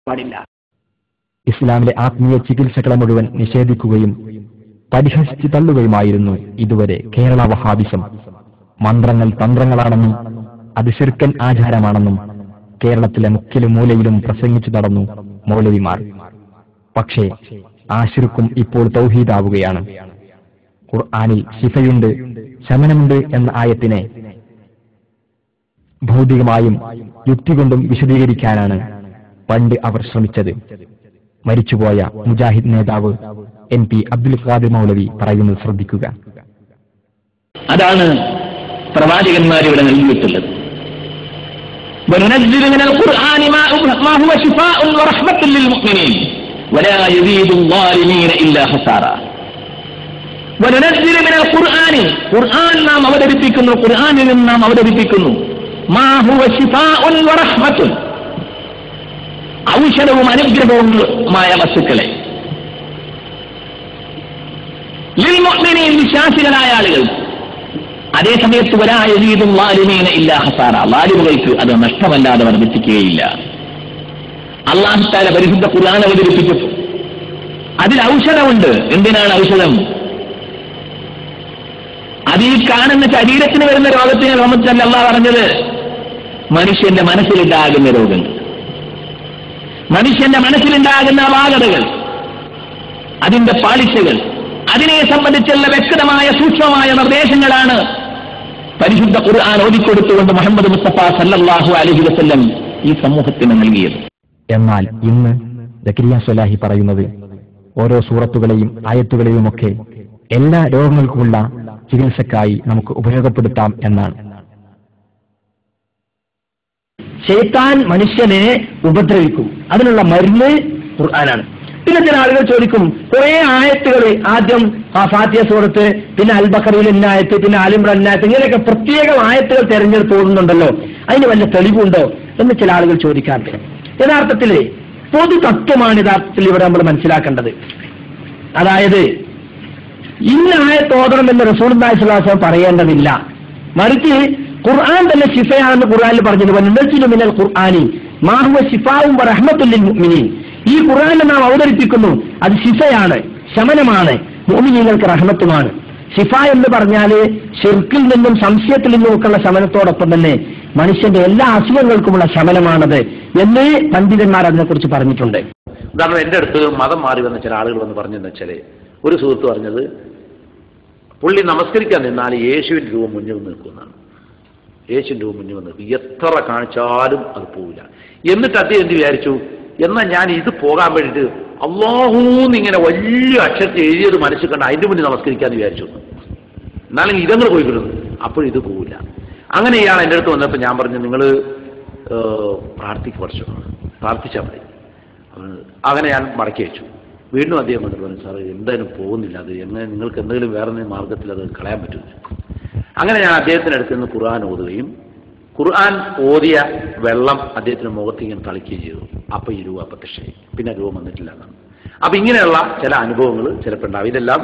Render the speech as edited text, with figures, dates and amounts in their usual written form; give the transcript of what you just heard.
പാടില്ല. ഇസ്ലാമിലെ ആത്മീയ ചികിത്സകളെ മുഴുവൻ നിഷേധിക്കുകയും പരിഹസിച്ചു തള്ളുകയുമായിരുന്നു ഇതുവരെ കേരള വഹാബിസം. മന്ത്രങ്ങൾ തന്ത്രങ്ങളാണെന്നും അത് ശിർക്കൻ ആചാരമാണെന്നും കേരളത്തിലെ മുക്കിലും മൂലയിലും പ്രസംഗിച്ചു നടന്നു മൗലവിമാർ. പക്ഷേ ആ ശിർക്കും ഇപ്പോൾ തൗഹീദാവുകയാണ്. ഖുർആനിൽ ശിഫയുണ്ട്, ശമനമുണ്ട് എന്ന ആയത്തിനെ ഭൗതികമായും യുക്തി കൊണ്ടും വിശദീകരിക്കാനാണ് പണ്ട് അവർ ശ്രമിച്ചത്. മരിച്ചുപോയ മുജാഹിദ് നേതാവ് NP അബ്ദുൽ ഖാദിർ മൗലവി പറയുന്നത് ശ്രദ്ധിക്കുക. അതാണ് പ്രവാചകന്മാർ ഇവിടെ നൽകിയിട്ടുള്ളത്. وَنُنَزِّلُ مِنَ الْقُرْآنِ مَا هُوَ شِفَاءٌ وَرَحْمَةٌ لِّلْمُؤْمِنِينَ وَلَا يَزِيدُ الظَّالِمِينَ إِلَّا خَسَارًا. وَنُنَزِّلُ مِنَ الْقُرْآنِ ഖുർആൻ നാം അവതരിപ്പിക്കുന്നു, ഖുർആനിൽ നിന്ന് നാം അവതരിപ്പിക്കുന്നു മാ ഹുവ ശിഫാഉൻ വറഹ്മത്തുൻ, ഔഷധവും അനുഗ്രഹവുമായ വസ്തുക്കളെ, ലിൽ മുഅ്മിനീൻ വിശ്വാസികളായ ആളുകൾ. അതേസമയത്ത് വലാ യസീദു ളാലിമീന ഇല്ലാ ഹസാറ, ളാലിമുകൾക്ക് അത് നഷ്ടമല്ലാതെ വർദ്ധിപ്പിക്കുകയില്ല. അല്ലാഹു തആല പരിശുദ്ധ ഖുർആൻ അവതരിപ്പിച്ചു, അതിൽ ഔഷധമുണ്ട്. എന്തിനാണ് ഔഷധം? അത് ഈ കാണുന്ന ശരീരത്തിന് വരുന്ന രോഗത്തിന് റഹ്മത്തല്ല അല്ലാഹു പറഞ്ഞത്, മനുഷ്യന്റെ മനസ്സിലുണ്ടാകുന്ന രോഗങ്ങൾ, മനുഷ്യന്റെ മനസ്സിലുണ്ടാകുന്ന അപാകതകൾ, അതിന്റെ പാളിച്ചകൾ, അതിനെ സംബന്ധിച്ചുള്ള വ്യക്തമായ സൂക്ഷ്മമായ നിർദ്ദേശങ്ങളാണ് പരിശുദ്ധ ഖുർആൻ ഓതിക്കൊടുത്തുകൊണ്ട് മുഹമ്മദ് മുസ്തഫ സല്ലല്ലാഹു അലൈഹി വസല്ലം ഈ സമൂഹത്തിന് നൽകിയത്. എന്നാൽ ഇന്ന് സക്കരിയ സ്വലാഹി പറയുന്നത് ഓരോ സൂറത്തുകളെയും ആയത്തുകളെയുമൊക്കെ എല്ലാ രോഗങ്ങൾക്കുമുള്ള ചികിത്സക്കായി നമുക്ക് ഉപയോഗപ്പെടുത്താം എന്നാണ്. ശൈത്താൻ മനുഷ്യനെ ഉപദ്രവിക്കും, അതിനുള്ള മരുന്ന് ഖുർആനാണ്. പിന്നെ ചില ആളുകൾ ചോദിക്കും, കുറെ ആയത്തുകൾ, ആദ്യം ഫാത്തിഹ സൂറത്ത്, പിന്നെ അൽ ബഖറയിൽ ഇന്നായത്ത്, പിന്നെ ആൽ ഇംറാൻ ഇന്നായത്ത്, ഇങ്ങനെയൊക്കെ പ്രത്യേകം ആയത്തുകൾ തെരഞ്ഞെടുത്ത് ഓടുന്നുണ്ടല്ലോ, അതിന് വല്ല തെളിവുണ്ടോ എന്ന് ചില ആളുകൾ ചോദിക്കാറുണ്ട്. യഥാർത്ഥത്തിൽ പൊതു തത്വമാണ് യഥാർത്ഥത്തിൽ ഇവിടെ നമ്മൾ മനസ്സിലാക്കേണ്ടത്. അതായത് ഇന്ന ആയത്ത് ഓതണമെന്ന് റസൂലുള്ളാഹി സ്വല്ലല്ലാഹു അലൈഹി വസല്ലം പറയേണ്ടതില്ല. മറിച്ച് ഖുർആൻ തന്നെ ശിഫയാണെന്ന് ഖുർആനിൽ പറഞ്ഞത്, വനുനസ്സിലു മിനൽ ഖുർആനി മാ ഹുവ ശിഫാഉൻ വറഹ്മത്തുൽ ലിൽ മുഅ്മിനീൻ. ഈ ഖുർആനെ നാം അവതരിപ്പിക്കുന്നു, അത് ശിഫയാണ്, ശമനമാണ്, മുഅ്മിനീങ്ങൾക്ക് റഹ്മത്തുമാണ്. ശിഫ എന്ന് പറഞ്ഞാൽ ശിർക്കിൽ നിന്നും സംശയത്തിൽ നിന്നുമൊക്കെയുള്ള ശമനത്തോടൊപ്പം തന്നെ മനുഷ്യന്റെ എല്ലാ അസുഖങ്ങൾക്കുമുള്ള ശമനമാണത് എന്ന് പണ്ഡിതന്മാർ അതിനെക്കുറിച്ച് പറഞ്ഞിട്ടുണ്ട്. ഉദാഹരണം, എൻ്റെ അടുത്ത് മതം മാറി വന്ന ചില ആളുകൾ വന്ന് പറഞ്ഞെന്ന് വെച്ചാൽ, ഒരു സുഹൃത്ത് പറഞ്ഞത് പുള്ളി നമസ്കരിക്കാൻ നിന്നാൽ യേശുവിൻ്റെ രൂപം മുന്നിൽ നിൽക്കുന്നതാണ്. യേശുവിൻ്റെ രൂപം മുന്നിൽ നിൽക്കും, എത്ര കാണിച്ചാലും അത് പോവില്ല. എന്നിട്ട് അദ്ദേഹം എന്ത് വിചാരിച്ചു, എന്നാൽ ഞാൻ ഇത് പോകാൻ വേണ്ടിയിട്ട് അല്ലാഹൂന്ന് ഇങ്ങനെ വലിയ അക്ഷരത്തിൽ എഴുതിയത് മനസ്സിൽ കണ്ട് അതിൻ്റെ മുന്നിൽ നമസ്കരിക്കാമെന്ന് വിചാരിച്ചു. എന്നാലും ഇതങ്ങൾ പോയിക്കൊള്ളുന്നു, അപ്പോഴിത് പോവില്ല. അങ്ങനെ ഇയാൾ എൻ്റെ അടുത്ത് വന്നപ്പോൾ ഞാൻ പറഞ്ഞു, നിങ്ങൾ പ്രാർത്ഥിച്ചാൽ മതി. അങ്ങനെ ഞാൻ മടക്കി വെച്ചു. വീണ്ടും അദ്ദേഹം വന്നിട്ട് പറഞ്ഞു, സാറ് എന്തായാലും പോകുന്നില്ല, അത് എങ്ങനെ നിങ്ങൾക്ക് എന്തെങ്കിലും വേറെ മാർഗത്തിൽ അത് കളയാൻ പറ്റും. അങ്ങനെ ഞാൻ അദ്ദേഹത്തിൻ്റെ അടുത്ത് നിന്ന് ഖുർആൻ ഓതുകയും ഖുർആൻ ഓതിയ വെള്ളം അദ്ദേഹത്തിന് മുഖത്ത് ഇങ്ങനെ തളിക്കുകയും ചെയ്തു. അപ്പോൾ ഈ രൂപ പ്രത്യക്ഷമായി, പിന്നെ രൂപം വന്നിട്ടില്ല എന്നാണ്. അപ്പം ഇങ്ങനെയുള്ള ചില അനുഭവങ്ങൾ ചിലപ്പോൾ ഉണ്ടാവും. ഇതെല്ലാം